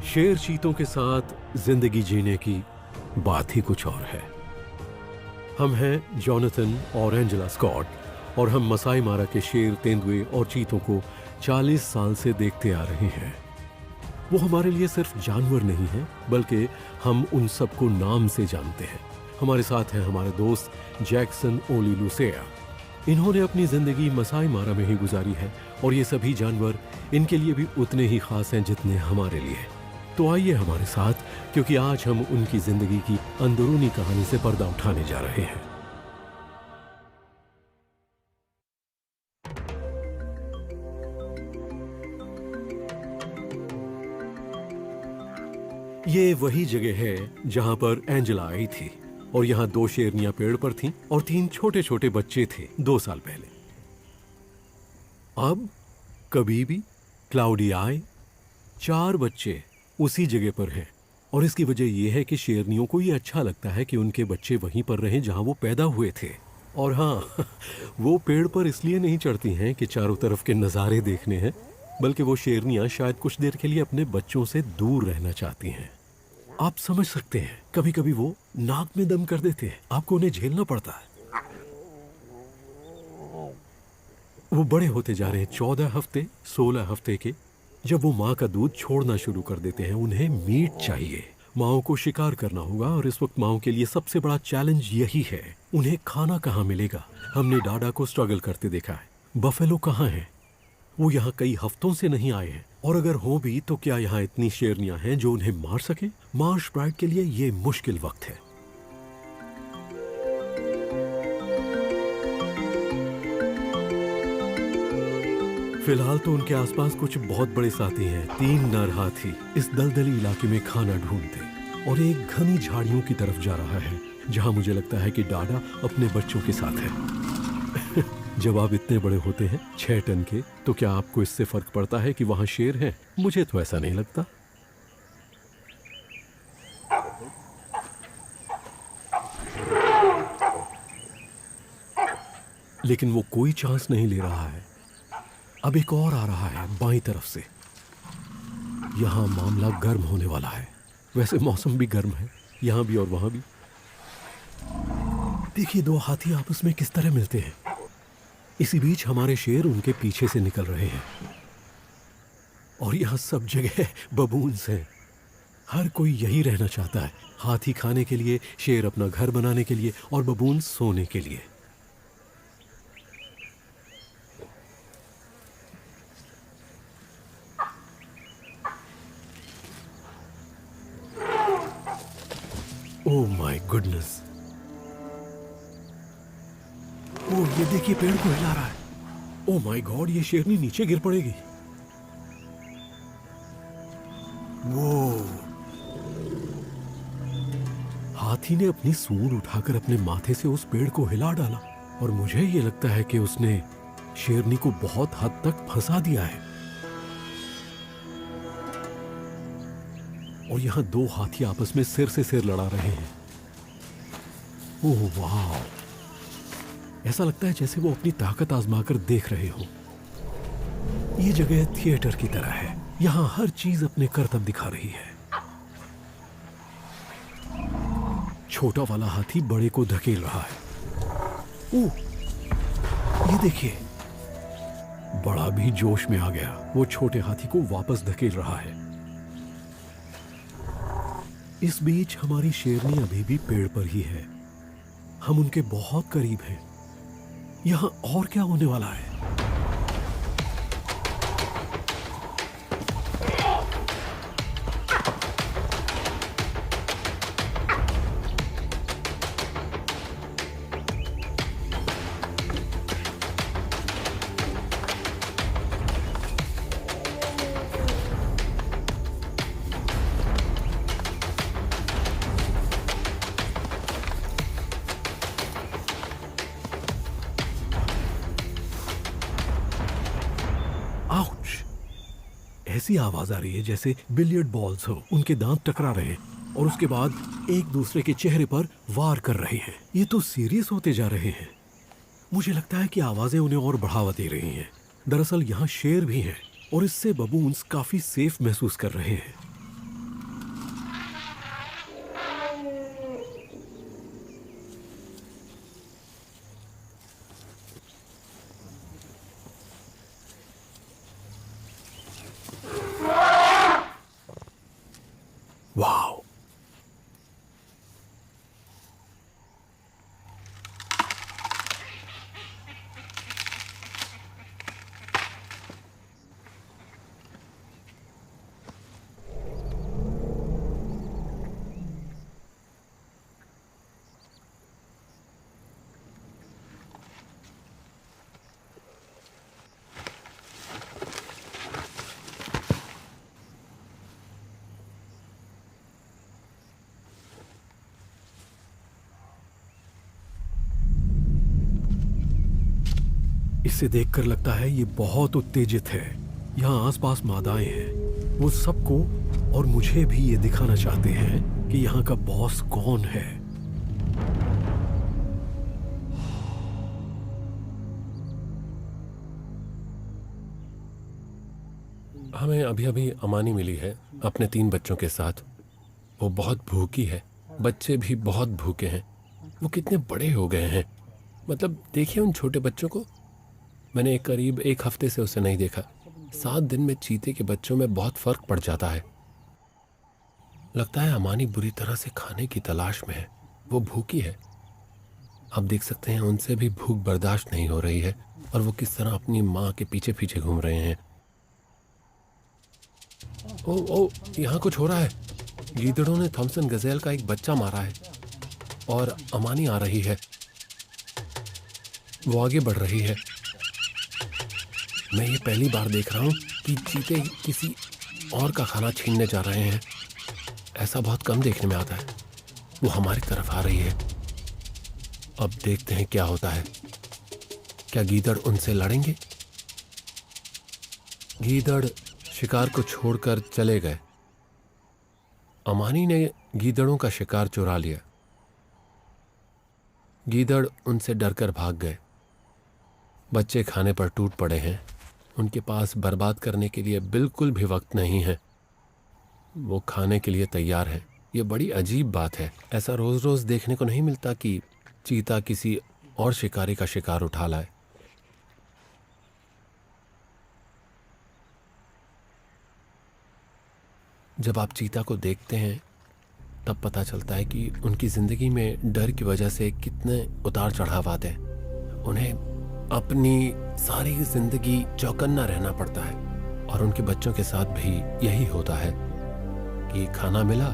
शेर चीतों के साथ जिंदगी जीने की बात ही कुछ और है। हम हैं जॉनथन और एंजेला स्कॉट और हम मसाई मारा के शेर, तेंदुए और चीतों को 40 साल से देखते आ रहे हैं। वो हमारे लिए सिर्फ जानवर नहीं हैं, बल्कि हम उन सबको नाम से जानते हैं। हमारे साथ हैं हमारे दोस्त जैक्सन ओली लुसेया। इन्होंने अपनी जिंदगी मसाई मारा में ही गुजारी है और ये सभी जानवर इनके लिए भी उतने ही खास हैं जितने हमारे लिए। तो आइए हमारे साथ, क्योंकि आज हम उनकी जिंदगी की अंदरूनी कहानी से पर्दा उठाने जा रहे हैं। ये वही जगह है जहां पर एंजेला आई थी और यहाँ 2 शेरनियां पेड़ पर थीं और 3 छोटे छोटे बच्चे थे 2 साल पहले। अब कभी भी क्लाउडी आए 4 बच्चे उसी जगह पर हैं और इसकी वजह यह है कि शेरनियों को ये अच्छा लगता है कि उनके बच्चे वहीं पर रहें जहां वो पैदा हुए थे। और हाँ, वो पेड़ पर इसलिए नहीं चढ़ती हैं कि चारों तरफ के नज़ारे देखने हैं, बल्कि वो शेरनियां शायद कुछ देर के लिए अपने बच्चों से दूर रहना चाहती हैं। आप समझ सकते हैं, कभी कभी वो नाक में दम कर देते हैं, आपको उन्हें झेलना पड़ता है। वो बड़े होते जा रहे हैं, 14 हफ्ते 16 हफ्ते के। जब वो माँ का दूध छोड़ना शुरू कर देते हैं, उन्हें मीट चाहिए। माओ को शिकार करना होगा और इस वक्त माओ के लिए सबसे बड़ा चैलेंज यही है, उन्हें खाना कहाँ मिलेगा। हमने डाडा को स्ट्रगल करते देखा है। बफेलो कहाँ है? वो यहाँ कई हफ्तों से नहीं आए हैं, और अगर हो भी तो क्या यहाँ इतनी शेरनियां हैं जो उन्हें मार सके? मार्श ब्राइड के लिए ये मुश्किल वक्त है। फिलहाल तो उनके आसपास कुछ बहुत बड़े साथी हैं। 3 नर हाथी इस दलदली इलाके में खाना ढूंढते और एक घनी झाड़ियों की तरफ जा रहा है, जहां मुझे लगता है कि डाडा अपने बच्चों के साथ है। जब आप इतने बड़े होते हैं 6 टन के, तो क्या आपको इससे फर्क पड़ता है कि वहां शेर हैं? मुझे तो ऐसा नहीं लगता। लेकिन वो कोई चांस नहीं ले रहा है। अब एक और आ रहा है बाईं तरफ से। यहां मामला गर्म होने वाला है। वैसे मौसम भी गर्म है, यहां भी और वहां भी। देखिए 2 हाथी आपस में किस तरह मिलते हैं। इसी बीच हमारे शेर उनके पीछे से निकल रहे हैं और यहां सब जगह बबून्स हैं। हर कोई यही रहना चाहता है, हाथी खाने के लिए, शेर अपना घर बनाने के लिए और बबून्स सोने के लिए। Oh my goodness! ओह, ये देखिए पेड़ को हिला रहा है। ओह माय गॉड, ये शेरनी नीचे गिर पड़ेगी। वो हाथी ने अपनी सूंड उठाकर अपने माथे से उस पेड़ को हिला डाला और मुझे ये लगता है कि उसने शेरनी को बहुत हद तक फंसा दिया है। और यहां 2 हाथी आपस में सिर से सिर लड़ा रहे हैं। ओह वाह! ऐसा लगता है जैसे वो अपनी ताकत आजमाकर देख रहे हो। ये जगह थिएटर की तरह है, यहां हर चीज अपने करतब दिखा रही है। छोटा वाला हाथी बड़े को धकेल रहा है। ओह, ये देखिए, बड़ा भी जोश में आ गया। वो छोटे हाथी को वापस धकेल रहा है। इस बीच हमारी शेरनी अभी भी पेड़ पर ही है। हम उनके बहुत करीब हैं। यहां और क्या होने वाला है? ऐसी आवाज आ रही है जैसे बिलियर्ड बॉल्स हो, उनके दांत टकरा रहे हैं और उसके बाद एक दूसरे के चेहरे पर वार कर रहे हैं। ये तो सीरियस होते जा रहे हैं। मुझे लगता है कि आवाजें उन्हें और बढ़ावा दे रही हैं। दरअसल यहाँ शेर भी हैं और इससे बबून्स काफी सेफ महसूस कर रहे हैं। इसे देखकर लगता है ये बहुत उत्तेजित है। यहाँ आसपास मादाएं हैं। वो सबको और मुझे भी ये दिखाना चाहते हैं कि यहाँ का बॉस कौन है। हमें अभी अभी अमानी मिली है अपने 3 बच्चों के साथ। वो बहुत भूखी है, बच्चे भी बहुत भूखे हैं। वो कितने बड़े हो गए हैं, मतलब देखिए उन छोटे बच्चों को। मैंने करीब 1 हफ्ते से उसे नहीं देखा। 7 दिन में चीते के बच्चों में बहुत फर्क पड़ जाता है। लगता है अमानी बुरी तरह से खाने की तलाश में है। वो भूखी है। आप देख सकते हैं उनसे भी भूख बर्दाश्त नहीं हो रही है और वो किस तरह अपनी माँ के पीछे पीछे घूम रहे हैं। ओ, यहाँ कुछ हो रहा है। गीदड़ों ने थॉमसन गजेल का एक बच्चा मारा है और अमानी आ रही है। वो आगे बढ़ रही है। मैं ये पहली बार देख रहा हूँ कि चीते किसी और का खाना छीनने जा रहे हैं। ऐसा बहुत कम देखने में आता है। वो हमारी तरफ आ रही है। अब देखते हैं क्या होता है। क्या गीदड़ उनसे लड़ेंगे? गीदड़ शिकार को छोड़कर चले गए। अमानी ने गीदड़ों का शिकार चुरा लिया। गीदड़ उनसे डरकर भाग गए। बच्चे खाने पर टूट पड़े हैं। उनके पास बर्बाद करने के लिए बिल्कुल भी वक्त नहीं है। वो खाने के लिए तैयार हैं। ये बड़ी अजीब बात है। ऐसा रोज रोज देखने को नहीं मिलता कि चीता किसी और शिकारी का शिकार उठा लाए। जब आप चीता को देखते हैं तब पता चलता है कि उनकी जिंदगी में डर की वजह से कितने उतार चढ़ाव आते हैं। उन्हें अपनी सारी जिंदगी चौकन्ना रहना पड़ता है और उनके बच्चों के साथ भी यही होता है कि खाना मिला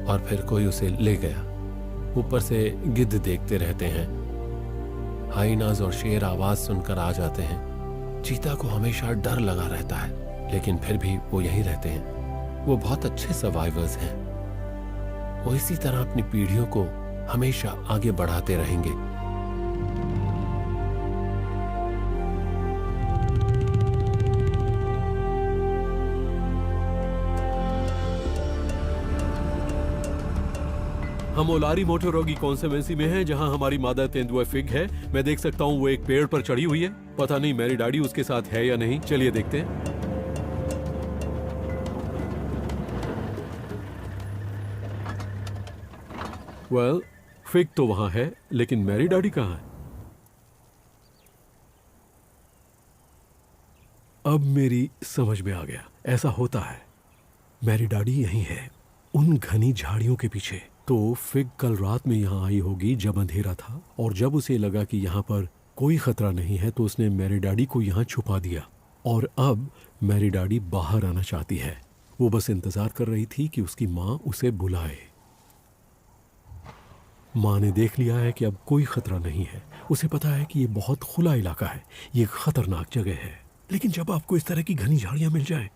और फिर कोई उसे ले गया। ऊपर से गिद्ध देखते रहते हैं। हाइनाज और शेर आवाज सुनकर आ जाते हैं। चीता को हमेशा डर लगा रहता है, लेकिन फिर भी वो यहीं रहते हैं। वो बहुत अच्छे सर्वाइवर्स हैं। वो इसी तरह अपनी पीढ़ियों को हमेशा आगे बढ़ाते रहेंगे। हम ओलारी मोटोरोगी कॉन्सेवेंसी में हैं, जहां हमारी मादा तेंदुआ फिग है। मैं देख सकता हूं वो एक पेड़ पर चढ़ी हुई है। पता नहीं मेरी डैडी उसके साथ है या नहीं। चलिए देखते हैं। वेल, फिग तो वहां है, लेकिन मेरी डैडी कहां है? अब मेरी समझ में आ गया। ऐसा होता है, मेरी डैडी यहीं है, उन घनी झाड़ियों के पीछे। तो फिग कल रात में यहाँ आई होगी जब अंधेरा था, और जब उसे लगा कि यहाँ पर कोई खतरा नहीं है तो उसने मेरी डैडी को यहाँ छुपा दिया। और अब मेरी डैडी बाहर आना चाहती है। वो बस इंतजार कर रही थी कि उसकी माँ उसे बुलाए। माँ ने देख लिया है कि अब कोई खतरा नहीं है। उसे पता है कि ये बहुत खुला इलाका है, ये खतरनाक जगह है। लेकिन जब आपको इस तरह की घनी झाड़ियां मिल जाएं,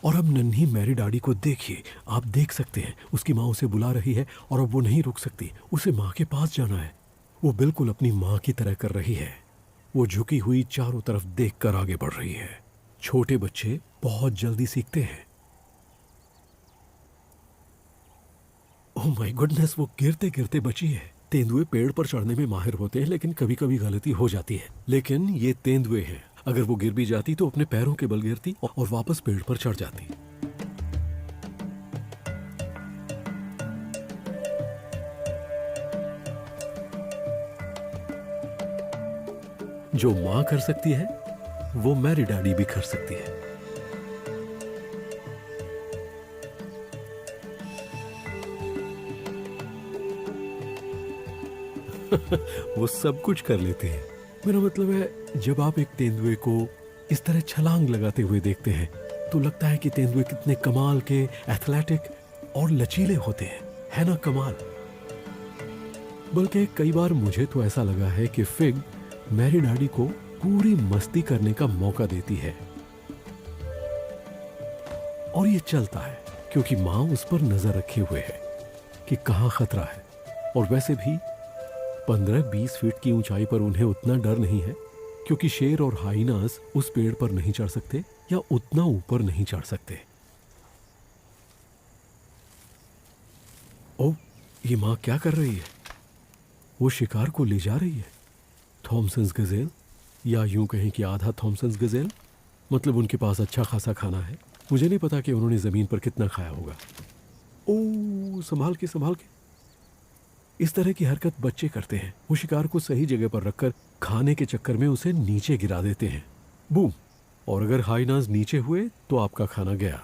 और अब नन्ही मेरी डैडी को देखिए, आप देख सकते हैं उसकी माँ उसे बुला रही है और अब वो नहीं रुक सकती। उसे माँ के पास जाना है। वो बिल्कुल अपनी माँ की तरह कर रही है। वो झुकी हुई चारों तरफ देखकर आगे बढ़ रही है। छोटे बच्चे बहुत जल्दी सीखते हैं। ओह माय गुडनेस, वो गिरते गिरते बची है। तेंदुए पेड़ पर चढ़ने में माहिर होते हैं, लेकिन कभी कभी गलती हो जाती है। लेकिन ये तेंदुए हैं, अगर वो गिर भी जाती तो अपने पैरों के बल गिरती और वापस पेड़ पर चढ़ जाती। जो मां कर सकती है वो मेरी डैडी भी कर सकती है। वो सब कुछ कर लेते हैं। मेरा मतलब है, जब आप एक तेंदुए को इस तरह छलांग लगाते हुए देखते हैं तो लगता है कि तेंदुए कितने कमाल के एथलेटिक और लचीले होते हैं, है ना? कमाल। बल्कि कई बार मुझे तो ऐसा लगा है कि फिग मेरी डैडी को पूरी मस्ती करने का मौका देती है। और ये चलता है क्योंकि माँ उस पर नजर रखे हुए है कि कहाँ खतरा है। और वैसे भी 15-20 फीट की ऊंचाई पर उन्हें उतना डर नहीं है। क्योंकि शेर और हाइनास उस पेड़ पर नहीं चढ़ सकते या उतना ऊपर नहीं चढ़ सकते। ओ, ये माँ क्या कर रही है? वो शिकार को ले जा रही है। थॉमसन्स गजेल, या यूं कहें कि आधा थॉमसन्स गजेल। मतलब उनके पास अच्छा खासा खाना है। मुझे नहीं पता कि उन्होंने ज़मीन पर कितना खाया होगा। ओ, संभाल के संभाल के। इस तरह की हरकत बच्चे करते हैं। वो शिकार को सही जगह पर रखकर खाने के चक्कर में उसे नीचे गिरा देते हैं। बूम! और अगर हाइनास नीचे हुए तो आपका खाना गया।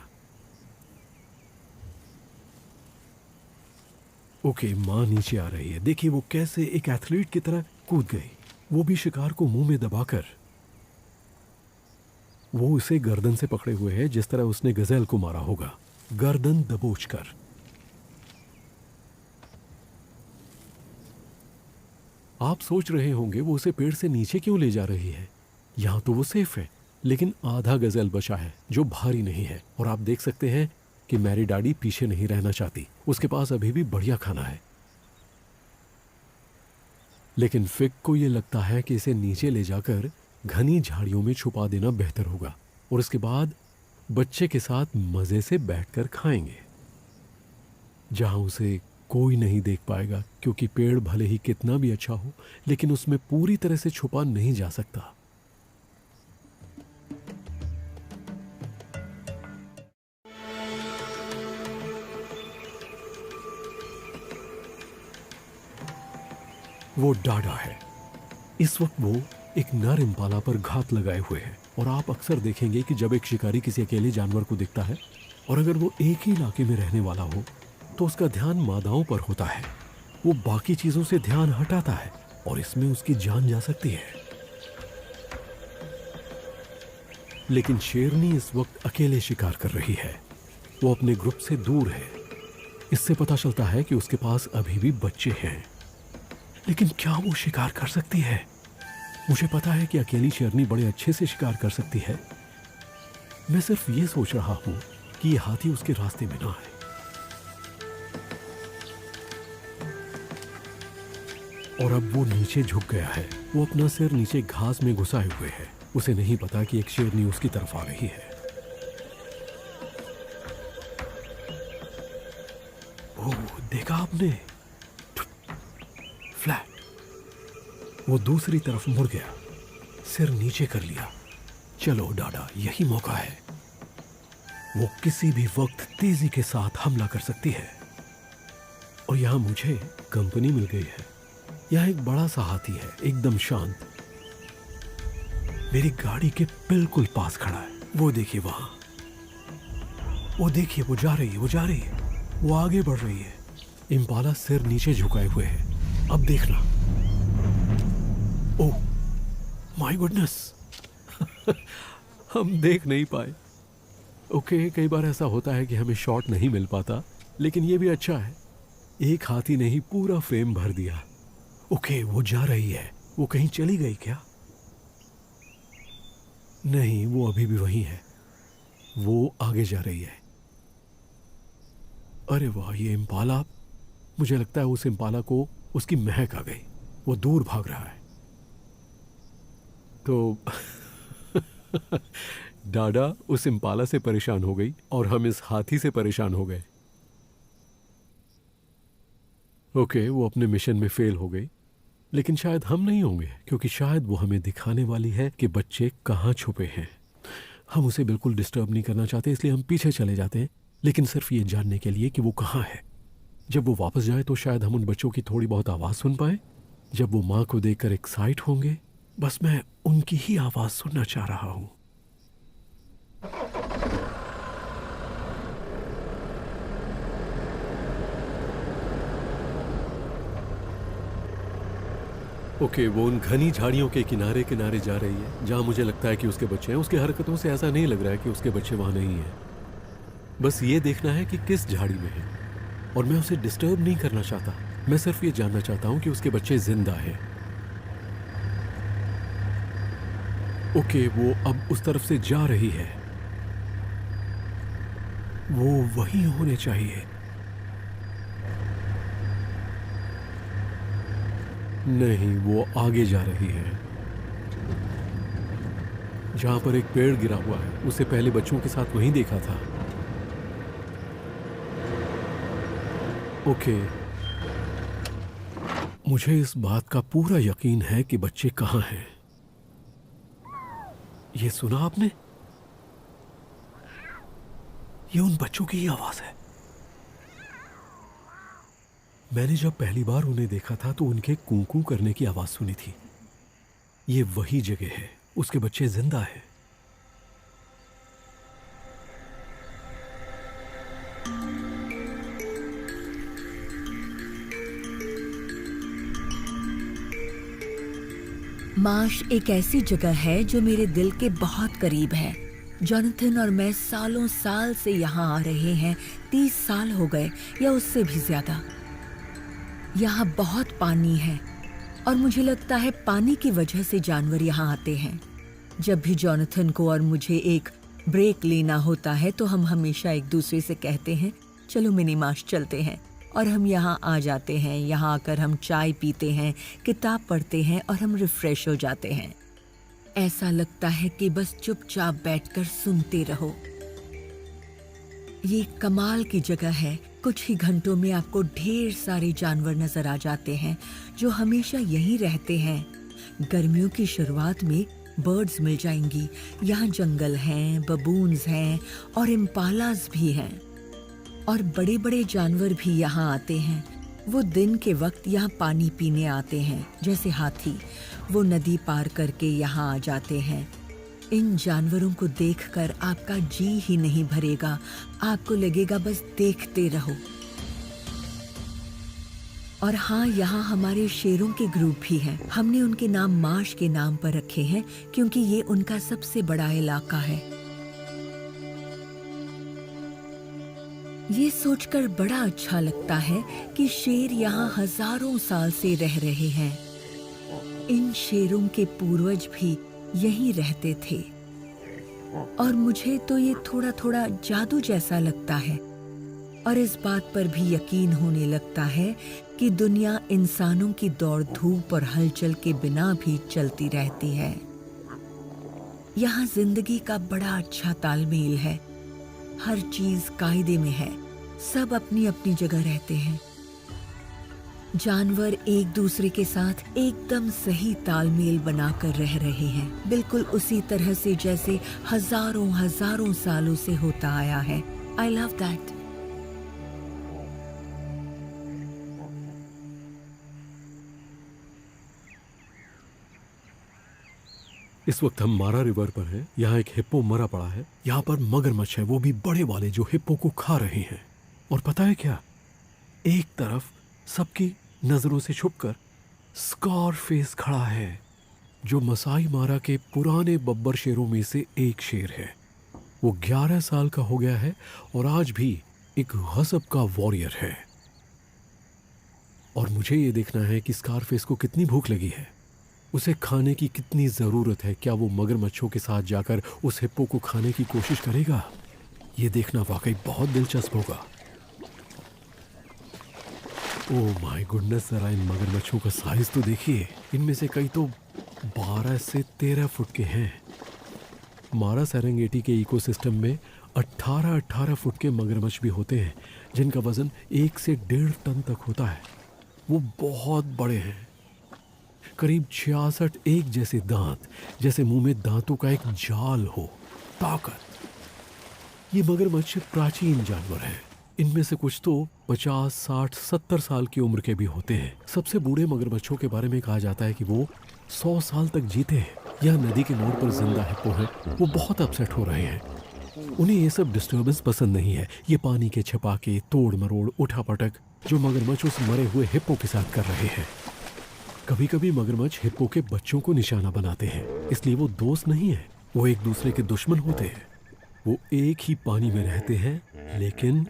ओके, माँ नीचे आ रही है। देखिए वो कैसे एक एथलीट की तरह कूद गई, वो भी शिकार को मुंह में दबाकर। वो उसे गर्दन से पकड़े हुए है, जिस तरह उसने गजेल को मारा होगा, गर्दन दबोचकर। आप सोच रहे होंगे वो उसे पेड़ से नीचे क्यों ले जा रही है? यहां तो वो सेफ है, लेकिन आधा गजेल बचा है जो भारी नहीं है। और आप देख सकते हैं कि मैरी डैडी पीछे नहीं रहना चाहती। उसके पास अभी भी बढ़िया खाना है। लेकिन फिग को यह लगता है कि इसे नीचे ले जाकर घनी झाड़ियों में छुपा देना बेहतर होगा, और इसके बाद बच्चे के साथ मजे से बैठकर खाएंगे, जहां उसे कोई नहीं देख पाएगा, क्योंकि पेड़ भले ही कितना भी अच्छा हो, लेकिन उसमें पूरी तरह से छुपा नहीं जा सकता। वो डाडा है। इस वक्त वो एक नर इम्पाला पर घात लगाए हुए है। और आप अक्सर देखेंगे कि जब एक शिकारी किसी अकेले जानवर को दिखता है, और अगर वो एक ही इलाके में रहने वाला हो, तो उसका ध्यान मादाओं पर होता है। वो बाकी चीजों से ध्यान हटाता है, और इसमें उसकी जान जा सकती है। लेकिन शेरनी इस वक्त अकेले शिकार कर रही है। वो अपने ग्रुप से दूर है। इससे पता चलता है कि उसके पास अभी भी बच्चे हैं। लेकिन क्या वो शिकार कर सकती है? मुझे पता है कि अकेली शेरनी बड़े अच्छे से शिकार कर सकती है। मैं सिर्फ ये सोच रहा हूं कि ये हाथी उसके रास्ते में ना आए। और अब वो नीचे झुक गया है। वो अपना सिर नीचे घास में घुसाए हुए है। उसे नहीं पता कि एक शेरनी उसकी तरफ आ रही है। ओह, देखा आपने? फ्लैट। वो दूसरी तरफ मुड़ गया, सिर नीचे कर लिया। चलो डाडा, यही मौका है। वो किसी भी वक्त तेजी के साथ हमला कर सकती है। और यहां मुझे कंपनी मिल गई है। यह एक बड़ा सा हाथी है, एकदम शांत। मेरी गाड़ी के बिल्कुल पास खड़ा है। वो देखिए वहां, वो देखिए, वो जा रही है, वो जा रही है, वो आगे बढ़ रही है। इम्पाला सिर नीचे झुकाए हुए है। अब देखना। ओह माय गुडनेस, हम देख नहीं पाए। ओके, कई बार ऐसा होता है कि हमें शॉट नहीं मिल पाता, लेकिन ये भी अच्छा है। एक हाथी ने ही पूरा फ्रेम भर दिया। ओके, वो जा रही है। वो कहीं चली गई क्या? नहीं, वो अभी भी वहीं है। वो आगे जा रही है। अरे वाह, ये इम्पाला, मुझे लगता है उस इम्पाला को उसकी महक आ गई। वो दूर भाग रहा है। तो डाडा उस इम्पाला से परेशान हो गई और हम इस हाथी से परेशान हो गए। ओके, वो अपने मिशन में फेल हो गई, लेकिन शायद हम नहीं होंगे, क्योंकि शायद वो हमें दिखाने वाली है कि बच्चे कहाँ छुपे हैं। हम उसे बिल्कुल डिस्टर्ब नहीं करना चाहते, इसलिए हम पीछे चले जाते हैं, लेकिन सिर्फ ये जानने के लिए कि वो कहाँ है। जब वो वापस जाए तो शायद हम उन बच्चों की थोड़ी बहुत आवाज़ सुन पाए। जब वो माँ को देखकर एक्साइट होंगे, बस मैं उनकी ही आवाज़ सुनना चाह रहा हूँ। ओके, वो उन घनी झाड़ियों के किनारे किनारे जा रही है, जहां मुझे लगता है कि उसके बच्चे हैं। उसकी हरकतों से ऐसा नहीं लग रहा है कि उसके बच्चे वहां नहीं हैं। बस ये देखना है कि किस झाड़ी में है, और मैं उसे डिस्टर्ब नहीं करना चाहता। मैं सिर्फ ये जानना चाहता हूं कि उसके बच्चे जिंदा हैं। ओके, वो अब उस तरफ से जा रही है। वो वहीं होने चाहिए। नहीं, वो आगे जा रही है। जहां पर एक पेड़ गिरा हुआ है, उसे पहले बच्चों के साथ वहीं देखा था। ओके, मुझे इस बात का पूरा यकीन है कि बच्चे कहाँ हैं। ये सुना आपने? ये उन बच्चों की ही आवाज है। मैंने जब पहली बार उन्हें देखा था तो उनके कूं-कूं करने की आवाज सुनी थी। ये वही जगह है, उसके बच्चे जिंदा हैं। मार्श एक ऐसी जगह है जो मेरे दिल के बहुत करीब है। जॉनथन और मैं सालों साल से यहाँ आ रहे हैं। 30 साल हो गए या उससे भी ज्यादा। यहाँ बहुत पानी है और मुझे लगता है पानी की वजह से जानवर यहाँ आते हैं। जब भी जॉनथन को और मुझे एक ब्रेक लेना होता है तो हम हमेशा एक दूसरे से कहते हैं, चलो मिनी मार्श चलते हैं। और हम यहाँ आ जाते हैं। यहाँ आकर हम चाय पीते हैं, किताब पढ़ते हैं और हम रिफ्रेश हो जाते हैं। ऐसा लगता है कि बस चुपचाप बैठकर सुनते रहो। ये कमाल की जगह है। कुछ ही घंटों में आपको ढेर सारे जानवर नजर आ जाते हैं जो हमेशा यहीं रहते हैं। गर्मियों की शुरुआत में बर्ड्स मिल जाएंगी। यहाँ जंगल हैं, बबून्स हैं और इम्पालास भी हैं। और बड़े बड़े जानवर भी यहाँ आते हैं। वो दिन के वक्त यहाँ पानी पीने आते हैं, जैसे हाथी। वो नदी पार करके यहाँ आ जाते हैं। इन जानवरों को देखकर आपका जी ही नहीं भरेगा। आपको लगेगा बस देखते रहो। और हाँ, यहाँ हमारे शेरों के ग्रुप भी हैं। हमने उनके नाम मार्श के नाम पर रखे हैं क्योंकि ये उनका सबसे बड़ा इलाका है। ये सोचकर बड़ा अच्छा लगता है कि शेर यहाँ हजारों साल से रह रहे हैं। इन शेरों के पूर्वज भी यहीं रहते थे। और मुझे तो ये थोड़ा थोड़ा जादू जैसा लगता है। और इस बात पर भी यकीन होने लगता है कि दुनिया इंसानों की दौड़ धूप और हलचल के बिना भी चलती रहती है। यहाँ जिंदगी का बड़ा अच्छा तालमेल है। हर चीज कायदे में है। सब अपनी अपनी जगह रहते हैं। जानवर एक दूसरे के साथ एकदम सही तालमेल बनाकर रह रहे हैं, बिल्कुल उसी तरह से जैसे हजारों हजारों सालों से होता आया है। I love that. इस वक्त हम मारा रिवर पर हैं। यहाँ एक हिप्पो मरा पड़ा है। यहाँ पर मगरमच्छ है, वो भी बड़े वाले, जो हिप्पो को खा रहे हैं। और पता है क्या, एक तरफ सबकी नजरों से छुपकर स्कारफेस खड़ा है, जो मसाई मारा के पुराने बब्बर शेरों में से एक शेर है। वो 11 साल का हो गया है और आज भी एक गजब का वॉरियर है। और मुझे ये देखना है कि स्कारफेस को कितनी भूख लगी है, उसे खाने की कितनी जरूरत है। क्या वो मगरमच्छों के साथ जाकर उस हिप्पो को खाने की कोशिश करेगा? ये देखना वाकई बहुत दिलचस्प होगा। ओह माय गुडनेस, जरा इन मगरमच्छों का साइज तो देखिए। इनमें से कई तो 12 से 13 फुट के हैं। मारा सेरेंगेटी के इकोसिस्टम में 18 फुट के मगरमच्छ भी होते हैं, जिनका वजन 1 से 1.5 टन तक होता है। वो बहुत बड़े हैं, करीब 66 एक जैसे दांत, जैसे मुंह में दांतों का एक जाल हो। ताकत। ये मगरमच्छ प्राचीन जानवर हैं। इनमें से कुछ तो 50, 60, 70 साल की उम्र के भी होते हैं। सबसे बूढ़े मगरमच्छों के बारे में कहा जाता है कि वो 100 साल तक जीते हैं। यह नदी के मोड़ पर जिंदा हिप्पो है। वो बहुत अपसेट हो रहे हैं। उन्हें ये सब डिस्टर्बेंस पसंद नहीं है। ये पानी के छपाके, तोड़ मरोड़, उठापटक जो मगरमच्छ उस मरे हुए हिप्पो के साथ कर रहे हैं। कभी कभी मगरमच्छ हिप्पो के बच्चों को निशाना बनाते हैं, इसलिए वो दोस्त नहीं है, वो एक दूसरे के दुश्मन होते हैं। वो एक ही पानी में रहते हैं, लेकिन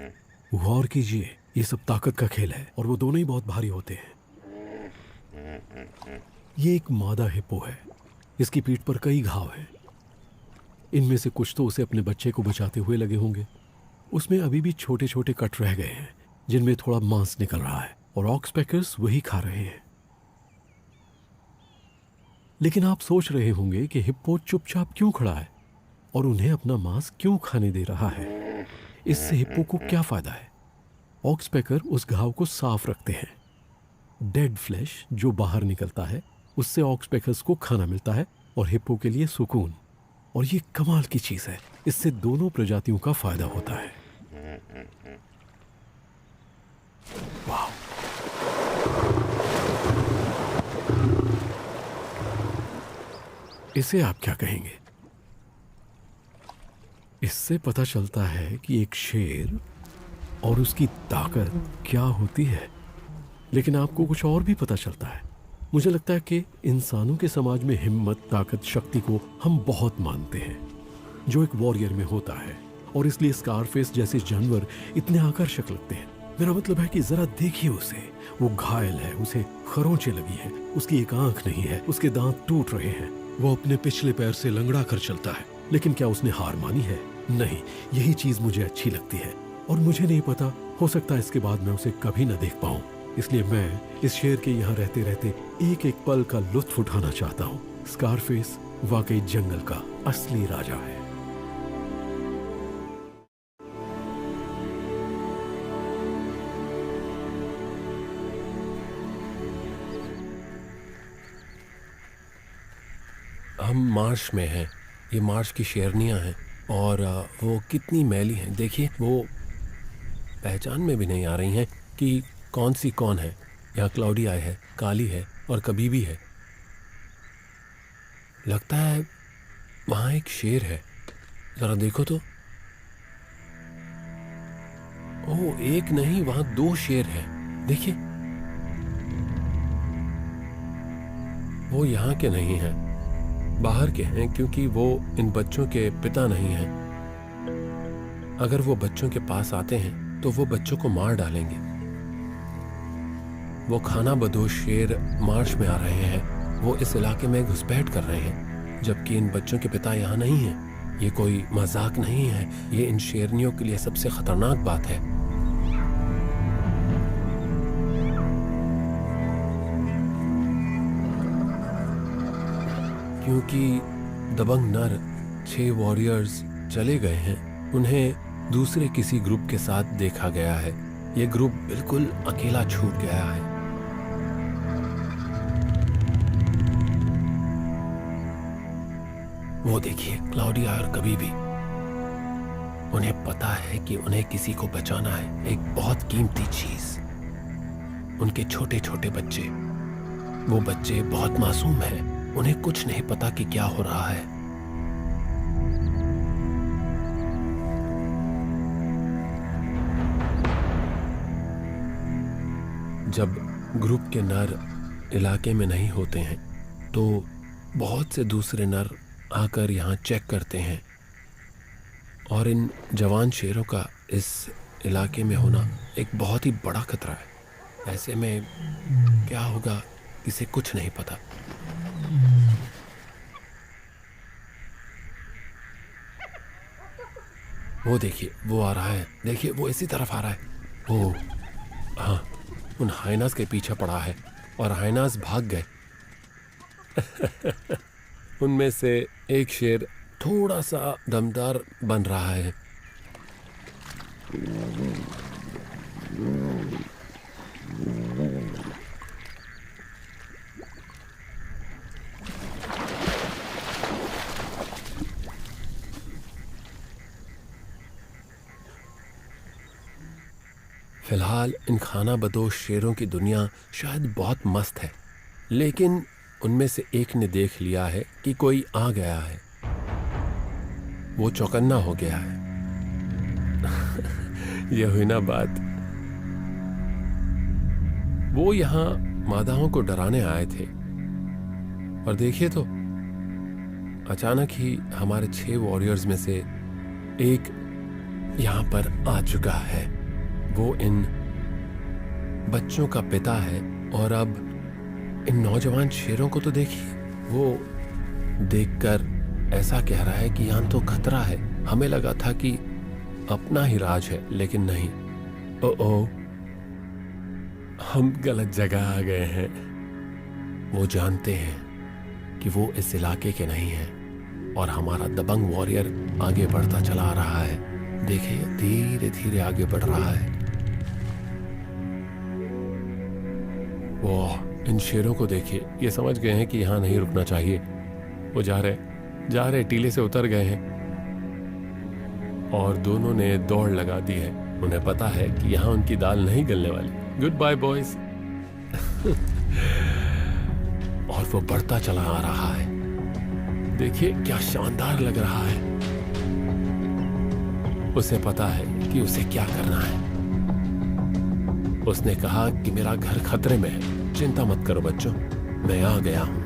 गौर कीजिए, ये सब ताकत का खेल है और वो दोनों ही बहुत भारी होते हैं। ये एक मादा हिप्पो है। इसकी पीठ पर कई घाव हैं। इनमें से कुछ तो उसे अपने बच्चे को बचाते हुए लगे होंगे। उसमें अभी भी छोटे छोटे कट रह गए हैं, जिनमें थोड़ा मांस निकल रहा है, और ऑक्सपेकर्स वही खा रहे हैं। लेकिन आप सोच रहे होंगे कि हिप्पो चुपचाप क्यों खड़ा है और उन्हें अपना मांस क्यों खाने दे रहा है। इससे हिप्पो को क्या फायदा है? ऑक्सपेकर उस घाव को साफ रखते हैं। डेड फ्लैश जो बाहर निकलता है उससे ऑक्सपेकर्स को खाना मिलता है और हिप्पो के लिए सुकून। और ये कमाल की चीज है, इससे दोनों प्रजातियों का फायदा होता है। वाह! इसे आप क्या कहेंगे? इससे पता चलता है कि एक शेर और उसकी ताकत क्या होती है। लेकिन आपको कुछ और भी पता चलता है। मुझे लगता है कि इंसानों के समाज में हिम्मत, ताकत, शक्ति को हम बहुत मानते हैं जो एक वॉरियर में होता है, और इसलिए स्कारफेस जैसे जानवर इतने आकर्षक लगते हैं। मेरा मतलब है कि जरा देखिए उसे, वो घायल है, उसे खरोंचे लगी है, उसकी एक आंख नहीं है, उसके दांत टूट रहे हैं, वो अपने पिछले पैर से लंगड़ा कर चलता है। लेकिन क्या उसने हार मानी है? नहीं। यही चीज मुझे अच्छी लगती है और मुझे नहीं पता, हो सकता है इसके बाद मैं उसे कभी न देख पाऊं। इसलिए मैं इस शेर के यहाँ रहते रहते एक एक पल का लुत्फ उठाना चाहता हूँ। स्कारफेस वाकई जंगल का असली राजा है। हम मार्श में हैं। ये मार्श की शेरनियां हैं और वो कितनी मैली हैं। देखिए, वो पहचान में भी नहीं आ रही हैं कि कौन सी कौन है। यहाँ क्लाउडी आई है, काली है और कबीबी है। लगता है वहाँ एक शेर है। जरा देखो तो। ओह, एक नहीं, वहाँ 2 शेर हैं। देखिए, वो यहाँ के नहीं हैं, बाहर के हैं, क्योंकि वो इन बच्चों के पिता नहीं हैं। अगर वो बच्चों के पास आते हैं तो वो बच्चों को मार डालेंगे। वो खाना बदोश शेर मार्श में आ रहे हैं। वो इस इलाके में घुसपैठ कर रहे हैं, जबकि इन बच्चों के पिता यहाँ नहीं हैं। ये कोई मजाक नहीं है, ये इन शेरनियों के लिए सबसे खतरनाक बात है। क्योंकि दबंग नर 6 वॉरियर्स चले गए हैं, उन्हें दूसरे किसी ग्रुप के साथ देखा गया है। ये ग्रुप बिल्कुल अकेला छूट गया है। वो देखिए, क्लाउडिया और कबीबी। उन्हें पता है कि उन्हें किसी को बचाना है, एक बहुत कीमती चीज। उनके छोटे छोटे बच्चे, वो बच्चे बहुत मासूम हैं। उन्हें कुछ नहीं पता कि क्या हो रहा है। जब ग्रुप के नर इलाके में नहीं होते हैं तो बहुत से दूसरे नर आकर यहाँ चेक करते हैं, और इन जवान शेरों का इस इलाके में होना एक बहुत ही बड़ा खतरा है। ऐसे में क्या होगा किसे कुछ नहीं पता। वो देखिए, वो आ रहा है। देखिए, वो इसी तरफ आ रहा है। ओह हाँ, उन हाइनास के पीछे पड़ा है और हाइनास भाग गए। उनमें से एक शेर थोड़ा सा दमदार बन रहा है। फिलहाल इन खाना बदोश शेरों की दुनिया शायद बहुत मस्त है, लेकिन उनमें से एक ने देख लिया है कि कोई आ गया है। वो चौकन्ना हो गया है। यह हुई ना बात। वो यहाँ मादाओं को डराने आए थे, और देखिए तो अचानक ही हमारे 6 वॉरियर्स में से एक यहाँ पर आ चुका है। वो इन बच्चों का पिता है, और अब इन नौजवान शेरों को तो देखिए। वो देखकर ऐसा कह रहा है कि यहाँ तो खतरा है। हमें लगा था कि अपना ही राज है, लेकिन नहीं। ओ हम गलत जगह आ गए हैं। वो जानते हैं कि वो इस इलाके के नहीं हैं और हमारा दबंग वॉरियर आगे बढ़ता चला आ रहा है। देखिए धीरे धीरे आगे बढ़ रहा है। वो इन शेरों को देखिए, ये समझ गए हैं कि यहाँ नहीं रुकना चाहिए। वो जा रहे टीले से उतर गए हैं और दोनों ने दौड़ लगा दी है। उन्हें पता है कि यहाँ उनकी दाल नहीं गलने वाली। Good bye boys. और वो बढ़ता चला आ रहा है। देखिए क्या शानदार लग रहा है। उसे पता है कि उसे क्या करना है। उसने कहा कि मेरा घर खतरे में है, चिंता मत करो बच्चों, मैं आ गया हूं।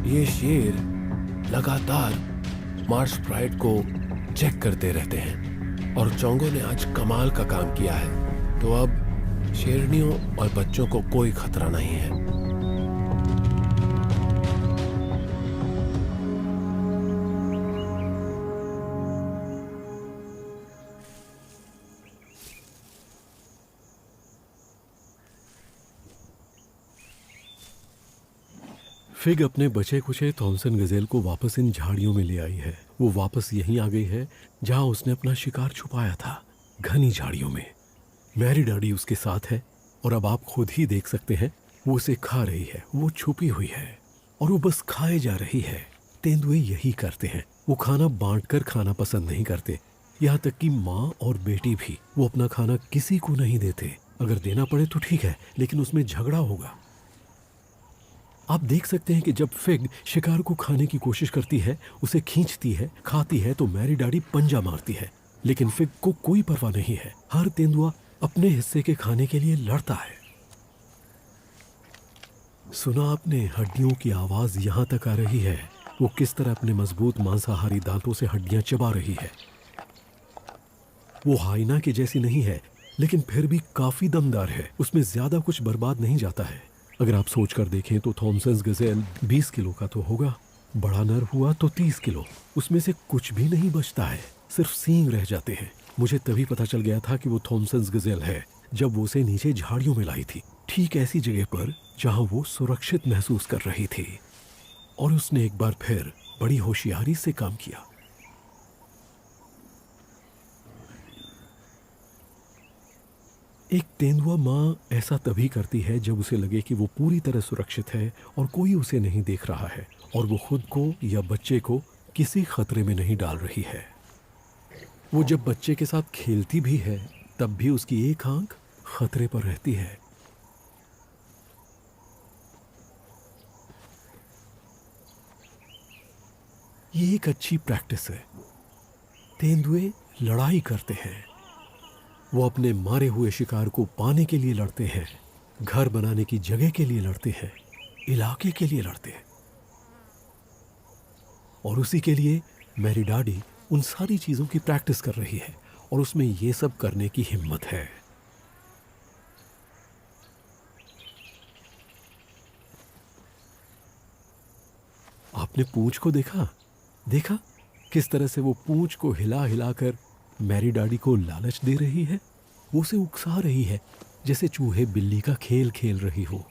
ये शेर लगातार मार्श प्राइड को चेक करते रहते हैं और चोंगो ने आज कमाल का काम किया है। तो अब शेरनियों और बच्चों को कोई खतरा नहीं है। फिग अपने बचे कुचे थॉमसन गजेल को वापस इन झाड़ियों में ले आई है। वो वापस यहीं आ गई है जहां उसने अपना शिकार छुपाया था, घनी झाड़ियों में। मैरी डैडी उसके साथ है और अब आप खुद ही देख सकते हैं वो उसे खा रही है। वो छुपी हुई है और वो बस खाए जा रही है। तेंदुए यही करते हैं, वो खाना बांटकर खाना पसंद नहीं करते। यहाँ तक कि माँ और बेटी भी। वो अपना खाना किसी को नहीं देते। अगर देना पड़े तो ठीक है, लेकिन उसमें झगड़ा होगा। आप देख सकते हैं कि जब फिग शिकार को खाने की कोशिश करती है, उसे खींचती है, खाती है, तो मैरी डैडी पंजा मारती है। लेकिन फिग को कोई परवाह नहीं है। हर तेंदुआ अपने हिस्से के खाने के लिए लड़ता है। सुना आपने हड्डियों की आवाज यहां तक आ रही है। वो किस तरह अपने मजबूत मांसाहारी दांतों से हड्डियां चबा रही है। वो हाइना के जैसी नहीं है, लेकिन फिर भी काफी दमदार है। उसमें ज्यादा कुछ बर्बाद नहीं जाता है। अगर आप सोच कर देखें तो थॉमसन गजेल 20 किलो का तो होगा। बड़ा नर हुआ तो 30 किलो। उसमें से कुछ भी नहीं बचता है, सिर्फ सींग रह जाते हैं। मुझे तभी पता चल गया था कि वो थॉमसन गजेल है जब वो उसे नीचे झाड़ियों में लाई थी, ठीक ऐसी जगह पर जहां वो सुरक्षित महसूस कर रही थी। और उसने एक बार फिर बड़ी होशियारी से काम किया। एक तेंदुआ माँ ऐसा तभी करती है जब उसे लगे कि वो पूरी तरह सुरक्षित है और कोई उसे नहीं देख रहा है और वो खुद को या बच्चे को किसी खतरे में नहीं डाल रही है। वो जब बच्चे के साथ खेलती भी है तब भी उसकी एक आंख खतरे पर रहती है। ये एक अच्छी प्रैक्टिस है। तेंदुए लड़ाई करते हैं। वो अपने मारे हुए शिकार को पाने के लिए लड़ते हैं, घर बनाने की जगह के लिए लड़ते हैं, इलाके के लिए लड़ते हैं। और उसी के लिए मैरी डैडी उन सारी चीजों की प्रैक्टिस कर रही है और उसमें ये सब करने की हिम्मत है। आपने पूंछ को देखा किस तरह से वो पूंछ को हिला हिलाकर मैरी डैडी को लालच दे रही है। वो उसे उकसा रही है जैसे चूहे बिल्ली का खेल खेल रही हो।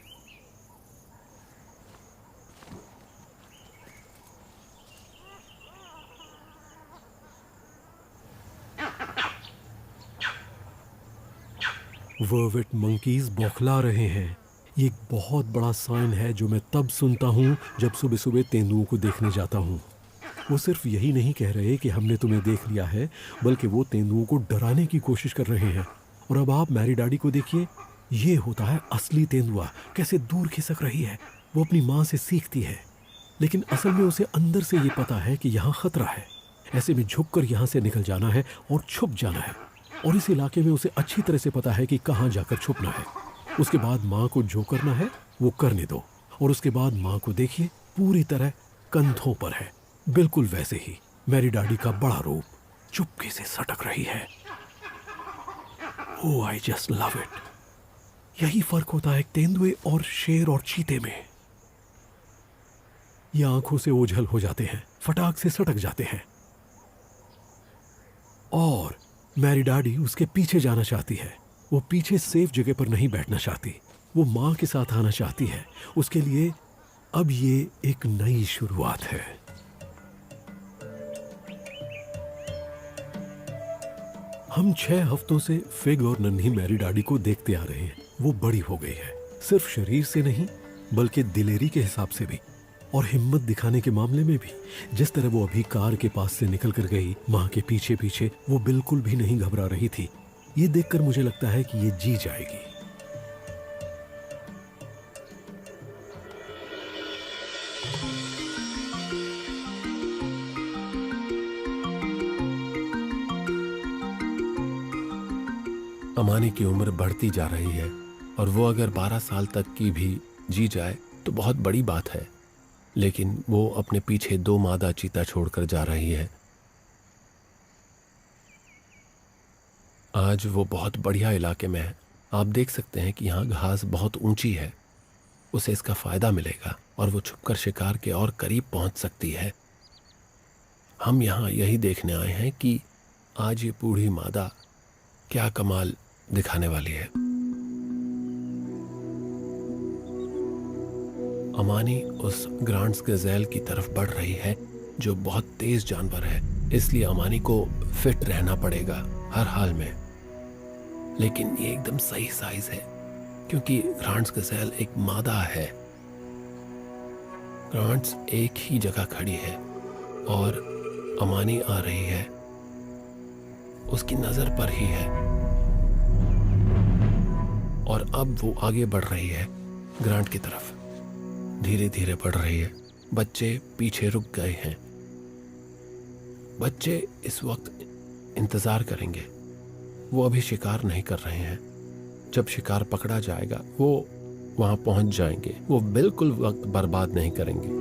वर्वेट मंकीज बौखला रहे हैं। ये एक बहुत बड़ा साइन है जो मैं तब सुनता हूँ जब सुबह सुबह तेंदुओं को देखने जाता हूँ। वो सिर्फ यही नहीं कह रहे कि हमने तुम्हें देख लिया है, बल्कि वो तेंदुओं को डराने की कोशिश कर रहे हैं। और अब आप मैरी डैडी को देखिए, ये होता है असली तेंदुआ, कैसे दूर खिसक रही है। वो अपनी माँ से सीखती है, लेकिन असल में उसे अंदर से ये पता है कि यहाँ खतरा है। ऐसे में झुककर यहाँ से निकल जाना है और छुप जाना है। और इस इलाके में उसे अच्छी तरह से पता है कि कहाँ जाकर छुपना है। उसके बाद माँ को जो करना है वो करने दो। और उसके बाद माँ को देखिए, पूरी तरह कंधों पर है, बिल्कुल वैसे ही मैरी डैडी का बड़ा रूप चुपके से सटक रही है। ओह, आई जस्ट लव इट। यही फर्क होता है तेंदुए और शेर और चीते में। ये आंखों से ओझल हो जाते हैं, फटाक से सटक जाते हैं। और मैरी डैडी उसके पीछे जाना चाहती है, वो पीछे सेफ जगह पर नहीं बैठना चाहती, वो माँ के साथ आना चाहती है। उसके लिए अब ये एक नई शुरुआत है। हम 6 हफ्तों से फिग और नन्ही मैरी डाडी को देखते आ रहे हैं। वो बड़ी हो गई है, सिर्फ शरीर से नहीं बल्कि दिलेरी के हिसाब से भी और हिम्मत दिखाने के मामले में भी। जिस तरह वो अभी कार के पास से निकल कर गई माँ के पीछे पीछे, वो बिल्कुल भी नहीं घबरा रही थी। ये देखकर मुझे लगता है कि ये जी जाएगी। अमानी की उम्र बढ़ती जा रही है और वो अगर 12 साल तक की भी जी जाए तो बहुत बड़ी बात है, लेकिन वो अपने पीछे 2 मादा चीता छोड़कर जा रही है। आज वो बहुत बढ़िया इलाके में है। आप देख सकते हैं कि यहाँ घास बहुत ऊंची है, उसे इसका फायदा मिलेगा और वो छुपकर शिकार के और करीब पहुंच सकती है। हम यहाँ यही देखने आए हैं कि आज ये बूढ़ी मादा क्या कमाल दिखाने वाली है। अमानी उस ग्रांड्स गज़ेल की तरफ बढ़ रही है जो बहुत तेज जानवर है, इसलिए अमानी को फिट रहना पड़ेगा हर हाल में। लेकिन ये एकदम सही साइज है क्योंकि ग्रांड्स गज़ेल एक मादा है। ग्रांड्स एक ही जगह खड़ी है और अमानी आ रही है, उसकी नजर पर ही है और अब वो आगे बढ़ रही है ग्रांट की तरफ, धीरे धीरे बढ़ रही है। बच्चे पीछे रुक गए हैं। बच्चे इस वक्त इंतजार करेंगे, वो अभी शिकार नहीं कर रहे हैं। जब शिकार पकड़ा जाएगा वो वहां पहुंच जाएंगे, वो बिल्कुल वक्त बर्बाद नहीं करेंगे।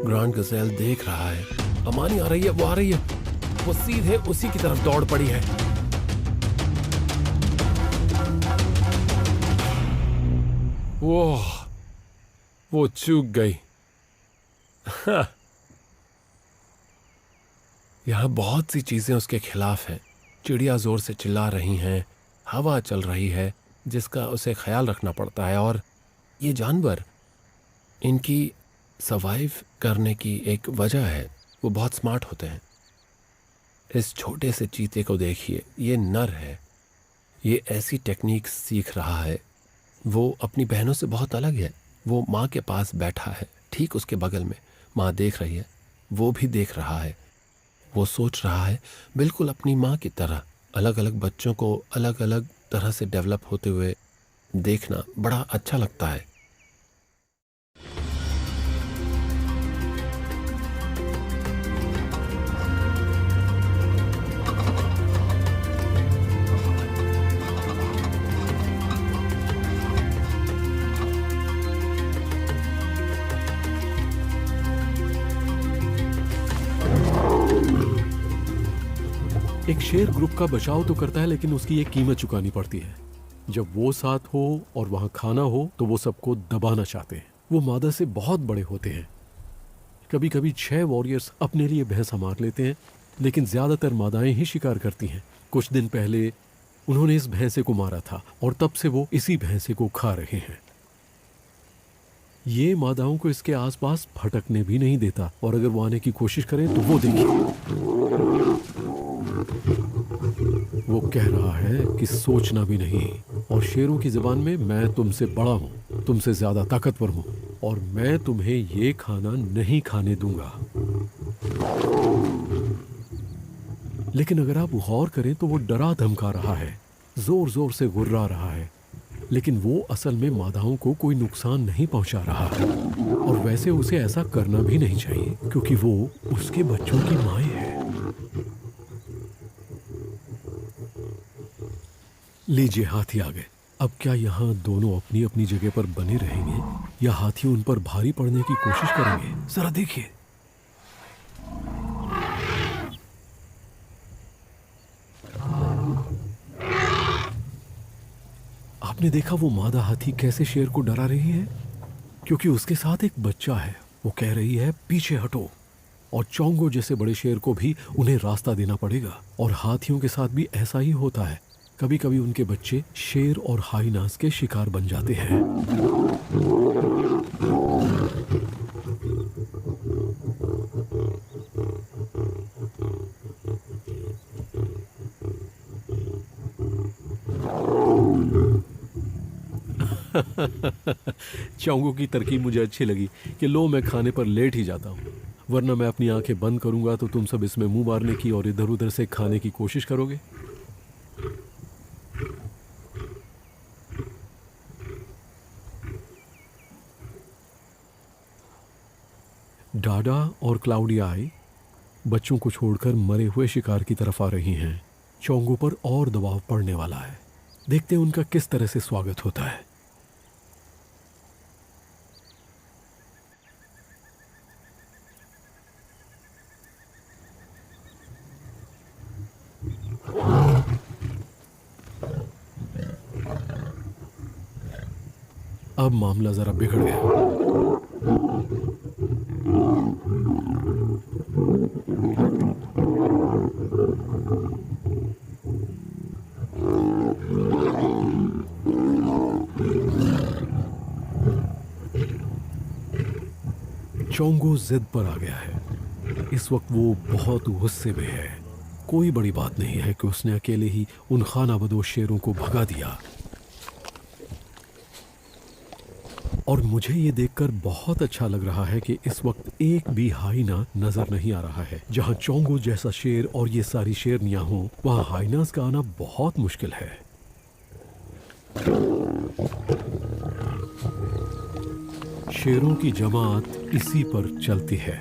ग्रांड गज़ेल देख रहा है अमानी आ रही है, वो आ रही है, वो सीधे उसी की तरफ दौड़ पड़ी है। वो चूक गई। यहां बहुत सी चीजें उसके खिलाफ हैं। चिड़िया जोर से चिल्ला रही हैं, हवा चल रही है जिसका उसे ख्याल रखना पड़ता है, और ये जानवर, इनकी सर्वाइव करने की एक वजह है, वो बहुत स्मार्ट होते हैं। इस छोटे से चीते को देखिए, ये नर है, ये ऐसी टेक्निक सीख रहा है। वो अपनी बहनों से बहुत अलग है। वो माँ के पास बैठा है, ठीक उसके बगल में माँ देख रही है, वो भी देख रहा है। वो सोच रहा है बिल्कुल अपनी माँ की तरह। अलग अलग बच्चों को अलग अलग तरह से डेवलप होते हुए देखना बड़ा अच्छा लगता है। एक शेर ग्रुप का बचाव तो करता है, लेकिन उसकी एक कीमत चुकानी पड़ती है। जब वो साथ हो और वहां खाना हो तो वो सबको दबाना चाहते हैं। वो मादा से बहुत बड़े होते हैं। कभी कभी 6 वॉरियर्स अपने लिए भैंसा मार लेते हैं, लेकिन ज्यादातर मादाएं ही शिकार करती हैं। कुछ दिन पहले उन्होंने इस भैंसे को मारा था और तब से वो इसी भैंसे को खा रहे हैं। ये मादाओं को इसके आसपास भटकने भी नहीं देता, और अगर वो आने की कोशिश करें तो वो देखिए, वो कह रहा है कि सोचना भी नहीं। और शेरों की ज़बान में, मैं तुमसे बड़ा हूं, तुमसे ज्यादा ताकतवर हूं, और मैं तुम्हें ये खाना नहीं खाने दूंगा। लेकिन अगर आप गौर करें तो वो डरा धमका रहा है, जोर जोर से गुर्रा रहा है, लेकिन वो असल में मादाओं को कोई नुकसान नहीं पहुंचा रहा है। और वैसे उसे ऐसा करना भी नहीं चाहिए क्योंकि वो उसके बच्चों की माँ है। लीजिए, हाथी आ गए। अब क्या यहाँ दोनों अपनी अपनी जगह पर बने रहेंगे या हाथी उन पर भारी पड़ने की कोशिश करेंगे? जरा देखिए। आपने देखा वो मादा हाथी कैसे शेर को डरा रही है, क्योंकि उसके साथ एक बच्चा है वो कह रही है पीछे हटो। और चोंगो जैसे बड़े शेर को भी उन्हें रास्ता देना पड़ेगा। और हाथियों के साथ भी ऐसा ही होता है, कभी कभी उनके बच्चे शेर और हाइनास के शिकार बन जाते हैं। चोंगो की तरकीब मुझे अच्छी लगी कि लो मैं खाने पर लेट ही जाता हूँ, वरना मैं अपनी आंखें बंद करूंगा तो तुम सब इसमें मुंह मारने की और इधर उधर से खाने की कोशिश करोगे। डाडा और क्लाउडी आई बच्चों को छोड़कर मरे हुए शिकार की तरफ आ रही हैं। चोंगो पर और दबाव पड़ने वाला है। देखते हैं उनका किस तरह से स्वागत होता है। अब मामला जरा बिगड़ गया। चोंगो जिद पर आ गया है। इस वक्त वो बहुत गुस्से में है। कोई बड़ी बात नहीं है कि उसने अकेले ही उन खानाबदोश शेरों को भगा दिया। और मुझे ये देखकर बहुत अच्छा लग रहा है कि इस वक्त एक भी हाइना नजर नहीं आ रहा है। जहां चोंगो जैसा शेर और ये सारी शेरनियां हों, वहां हाइनास का आना बहुत मुश्किल है। शेरों की जमात इसी पर चलती है।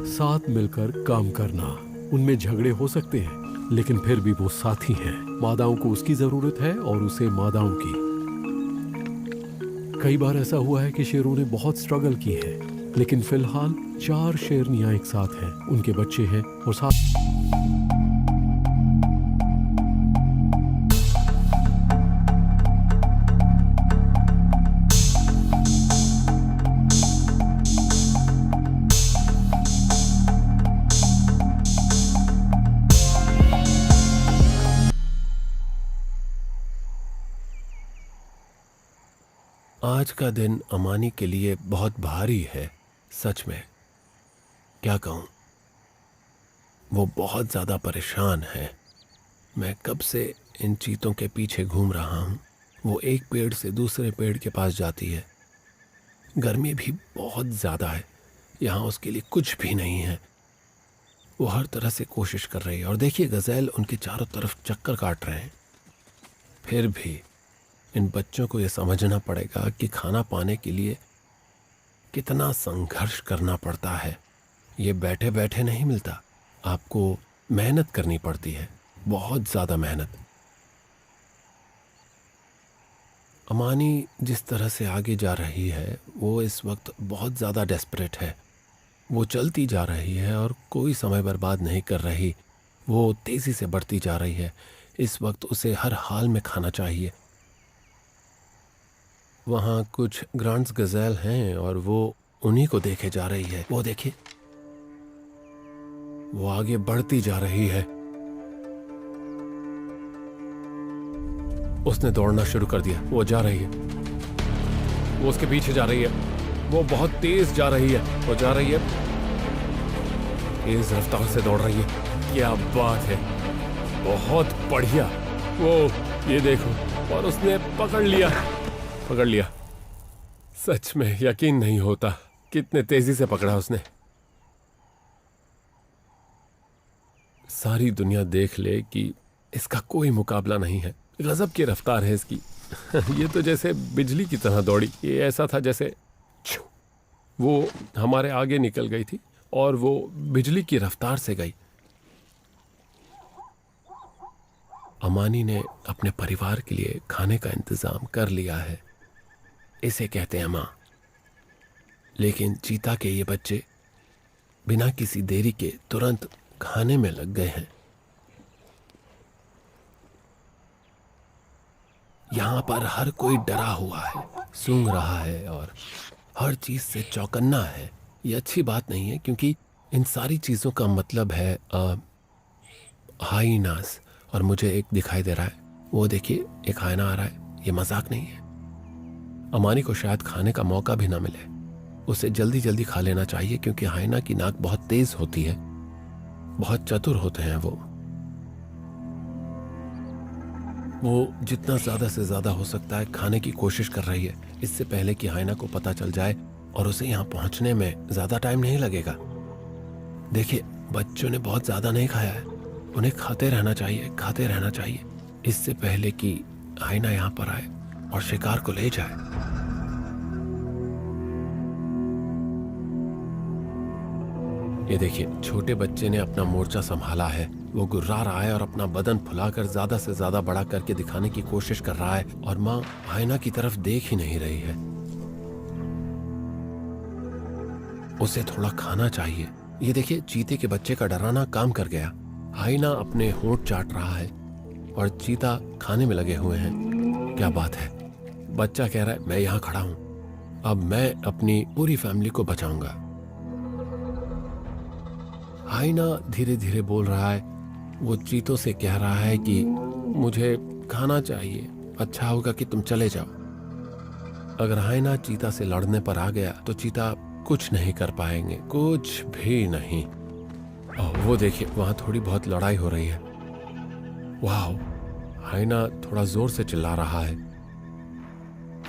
साथ मिलकर काम करना। उनमें झगड़े हो सकते हैं, लेकिन फिर भी वो साथी हैं। मादाओं को उसकी जरूरत है और उसे मादाओं की। कई बार ऐसा हुआ है कि शेरों ने बहुत स्ट्रगल की है, लेकिन फिलहाल 4 शेरनियां एक साथ हैं, उनके बच्चे हैं और साथ आज का दिन अमानी के लिए बहुत भारी है। सच में क्या कहूँ, वो बहुत ज़्यादा परेशान है। मैं कब से इन चीतों के पीछे घूम रहा हूँ। वो एक पेड़ से दूसरे पेड़ के पास जाती है। गर्मी भी बहुत ज़्यादा है, यहाँ उसके लिए कुछ भी नहीं है। वो हर तरह से कोशिश कर रही है। और देखिए, गज़ैल उनके चारों तरफ चक्कर काट रहे हैं। फिर भी इन बच्चों को ये समझना पड़ेगा कि खाना पाने के लिए कितना संघर्ष करना पड़ता है। ये बैठे बैठे नहीं मिलता, आपको मेहनत करनी पड़ती है, बहुत ज़्यादा मेहनत। अमानी जिस तरह से आगे जा रही है, वो इस वक्त बहुत ज़्यादा डेस्परेट है। वो चलती जा रही है और कोई समय बर्बाद नहीं कर रही। वो तेज़ी से बढ़ती जा रही है। इस वक्त उसे हर हाल में खाना चाहिए। वहाँ कुछ ग्रांट्स गज़ैल हैं और वो उन्हीं को देखे जा रही है। वो देखिए, वो आगे बढ़ती जा रही है। उसने दौड़ना शुरू कर दिया। वो जा रही है, वो उसके पीछे जा रही है। वो बहुत तेज जा रही है। वो जा रही है, तेज रफ्तार से दौड़ रही है। क्या बात है, बहुत बढ़िया। वो ये देखो, और उसने पकड़ लिया। सच में यकीन नहीं होता कितने तेजी से पकड़ा उसने। सारी दुनिया देख ले कि इसका कोई मुकाबला नहीं है। गजब की रफ्तार है इसकी। ये तो जैसे बिजली की तरह दौड़ी। ये ऐसा था जैसे वो हमारे आगे निकल गई थी और वो बिजली की रफ्तार से गई। अमानी ने अपने परिवार के लिए खाने का इंतजाम कर लिया है, इसे कहते हैं माँ। लेकिन चीता के ये बच्चे बिना किसी देरी के तुरंत खाने में लग गए हैं। यहाँ पर हर कोई डरा हुआ है, सूंघ रहा है और हर चीज से चौकन्ना है। ये अच्छी बात नहीं है, क्योंकि इन सारी चीज़ों का मतलब है हाइनास। और मुझे एक दिखाई दे रहा है, वो देखिए एक हाइना आ रहा है। ये मजाक नहीं है। अमानी को शायद खाने का मौका भी ना मिले, उसे जल्दी जल्दी खा लेना चाहिए, क्योंकि हाइना की नाक बहुत तेज होती है, बहुत चतुर होते हैं वो जितना ज्यादा से ज्यादा हो सकता है खाने की कोशिश कर रही है, इससे पहले कि हाइना को पता चल जाए, और उसे यहाँ पहुंचने में ज्यादा टाइम नहीं लगेगा। देखिए बच्चों ने बहुत ज्यादा नहीं खाया है, उन्हें खाते रहना चाहिए, खाते रहना चाहिए, इससे पहले कि हाइना यहाँ पर आए और शिकार को ले जाए। ये देखिए छोटे बच्चे ने अपना मोर्चा संभाला है, वो गुर्रा रहा है और अपना बदन फुलाकर ज्यादा से ज्यादा बड़ा करके दिखाने की कोशिश कर रहा है, और माँ हाइना की तरफ देख ही नहीं रही है। उसे थोड़ा खाना चाहिए। ये देखिए चीते के बच्चे का डराना काम कर गया। हाइना अपने होंठ चाट रहा है और चीता खाने में लगे हुए हैं। क्या बात है, बच्चा कह रहा है मैं यहाँ खड़ा हूं, अब मैं अपनी पूरी फैमिली को बचाऊंगा। हाइना धीरे धीरे बोल रहा है, वो चीतों से कह रहा है कि मुझे खाना चाहिए, अच्छा होगा कि तुम चले जाओ। अगर हाइना चीता से लड़ने पर आ गया तो चीता कुछ नहीं कर पाएंगे, कुछ भी नहीं। वो देखिए वहां थोड़ी बहुत लड़ाई हो रही है। वाह, हाइना थोड़ा जोर से चिल्ला रहा है,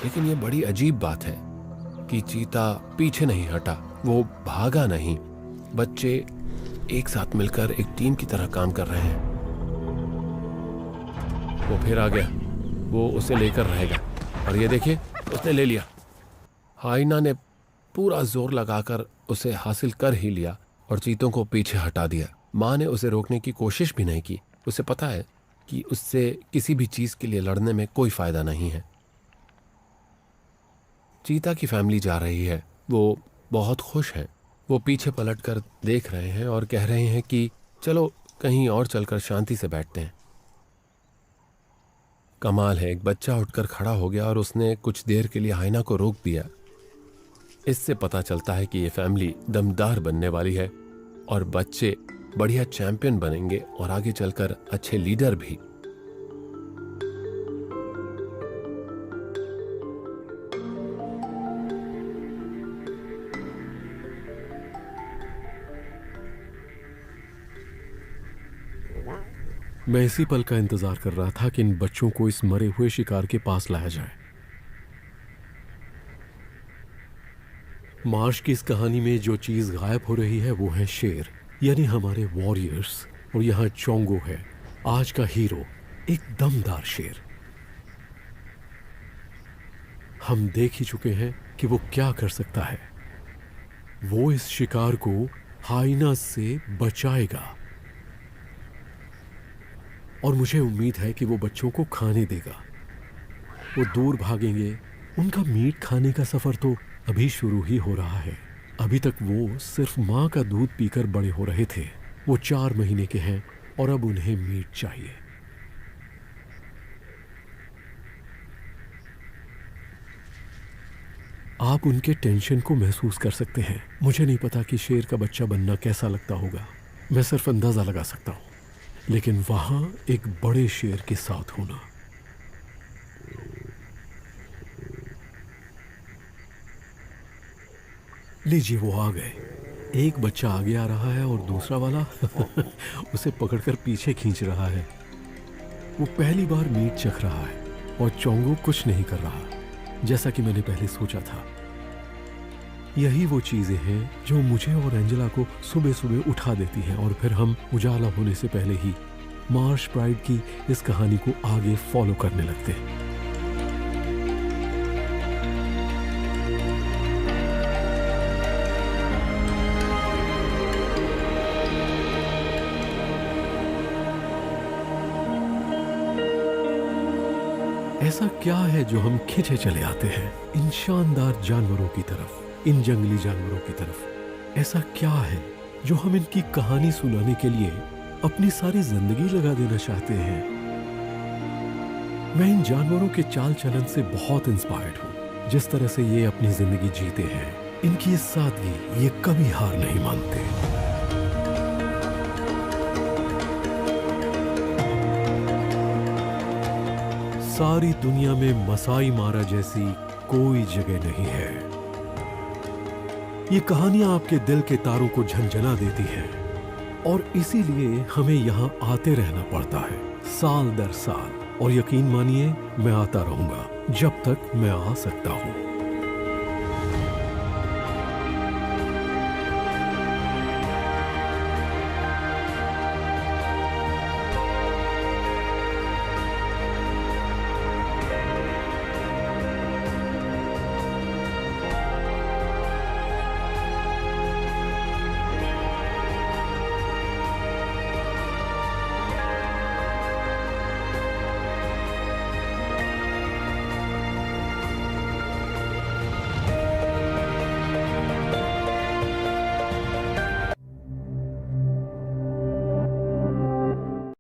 लेकिन ये बड़ी अजीब बात है कि चीता पीछे नहीं हटा, वो भागा नहीं। बच्चे एक साथ मिलकर एक टीम की तरह काम कर रहे हैं। वो फिर आ गया, वो उसे लेकर रहेगा, और ये देखिए उसने ले लिया। हाइना ने पूरा जोर लगाकर उसे हासिल कर ही लिया और चीतों को पीछे हटा दिया। माँ ने उसे रोकने की कोशिश भी नहीं की, उसे पता है कि उससे किसी भी चीज के लिए लड़ने में कोई फायदा नहीं है। चीता की फैमिली जा रही है, वो बहुत खुश है। वो पीछे पलटकर देख रहे हैं और कह रहे हैं कि चलो कहीं और चलकर शांति से बैठते हैं। कमाल है, एक बच्चा उठकर खड़ा हो गया और उसने कुछ देर के लिए हाइना को रोक दिया। इससे पता चलता है कि ये फैमिली दमदार बनने वाली है और बच्चे बढ़िया चैंपियन बनेंगे और आगे चलकर अच्छे लीडर भी। मैं इसी पल का इंतजार कर रहा था कि इन बच्चों को इस मरे हुए शिकार के पास लाया जाए। मार्श की इस कहानी में जो चीज गायब हो रही है वो है शेर, यानी हमारे वॉरियर्स, और यहाँ चोंगो है आज का हीरो, एक दमदार शेर। हम देख ही चुके हैं कि वो क्या कर सकता है। वो इस शिकार को हाइना से बचाएगा और मुझे उम्मीद है कि वो बच्चों को खाने देगा। वो दूर भागेंगे, उनका मीट खाने का सफर तो अभी शुरू ही हो रहा है। अभी तक वो सिर्फ माँ का दूध पीकर बड़े हो रहे थे। वो 4 महीने के हैं और अब उन्हें मीट चाहिए। आप उनके टेंशन को महसूस कर सकते हैं। मुझे नहीं पता कि शेर का बच्चा बनना कैसा लगता होगा, मैं सिर्फ अंदाजा लगा सकता हूं, लेकिन वहां एक बड़े शेर के साथ होना। लीजिए वो आ गए। एक बच्चा आगे आ रहा है और दूसरा वाला उसे पकड़कर पीछे खींच रहा है। वो पहली बार मीट चख रहा है और चोंगो कुछ नहीं कर रहा, जैसा कि मैंने पहले सोचा था। यही वो चीजें हैं जो मुझे और एंजेला को सुबह सुबह उठा देती हैं और फिर हम उजाला होने से पहले ही मार्श प्राइड की इस कहानी को आगे फॉलो करने लगते हैं। ऐसा क्या है जो हम खिंचे चले आते हैं इन शानदार जानवरों की तरफ, इन जंगली जानवरों की तरफ? ऐसा क्या है जो हम इनकी कहानी सुनाने के लिए अपनी सारी जिंदगी लगा देना चाहते हैं? मैं इन जानवरों के चाल चलन से बहुत इंस्पायर्ड हूँ। जिस तरह से ये अपनी जिंदगी जीते हैं, इनकी ये सादगी, ये कभी हार नहीं मानते। सारी दुनिया में मसाई मारा जैसी कोई जगह नहीं है। ये कहानियां आपके दिल के तारों को झंझना देती हैं और इसीलिए हमें यहाँ आते रहना पड़ता है, साल दर साल। और यकीन मानिए, मैं आता रहूंगा जब तक मैं आ सकता हूँ।